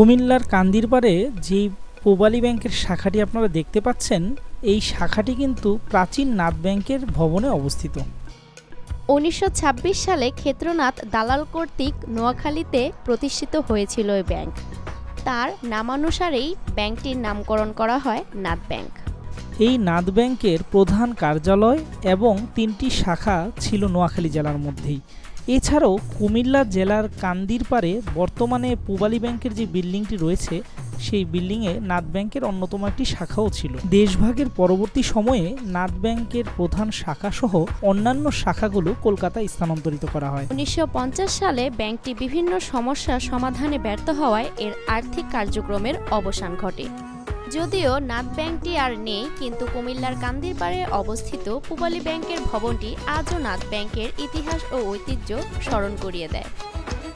কুমিল্লার কান্দিরপাড়ে যেই পূবালী ব্যাংকের শাখাটি আপনারা দেখতে পাচ্ছেন, এই শাখাটি কিন্তু প্রাচীন নাথ ব্যাংকের ভবনে অবস্থিত। ১৯২৬ সালে ক্ষেত্রনাথ দালাল কর্তৃক নোয়াখালীতে প্রতিষ্ঠিত হয়েছিল এই ব্যাংক। তার নামানুসারেই ব্যাংকটির নামকরণ করা হয় নাথ ব্যাংক। এই নাথ ব্যাংকের প্রধান কার্যালয় এবং ৩টি শাখা ছিল নোয়াখালী জেলার মধ্যেই। এছাড়াও কুমিল্লা জেলার কান্দিরপাড়ে বর্তমানে পূবালী ব্যাংকের যে বিল্ডিংটি রয়েছে, সেই বিল্ডিংয়ে নাথ ব্যাংকের অন্যতম একটি শাখাও ছিল। দেশভাগের পরবর্তী সময়ে নাথ ব্যাংকের প্রধান শাখাসহ অন্যান্য শাখাগুলো কলকাতায় স্থানান্তরিত করা হয়। ১৯৫০ সালে ব্যাংকটি বিভিন্ন সমস্যা সমাধানে ব্যর্থ হওয়ায় এর আর্থিক কার্যক্রমের অবসান ঘটে। যদিও নাথ ব্যাংকটি আর নেই, কিন্তু কুমিল্লার কান্দিরপাড়ে অবস্থিত পূবালী ব্যাংকের ভবনটি আজও নাথ ব্যাংকের ইতিহাস ও ঐতিহ্য স্মরণ করিয়ে দেয়।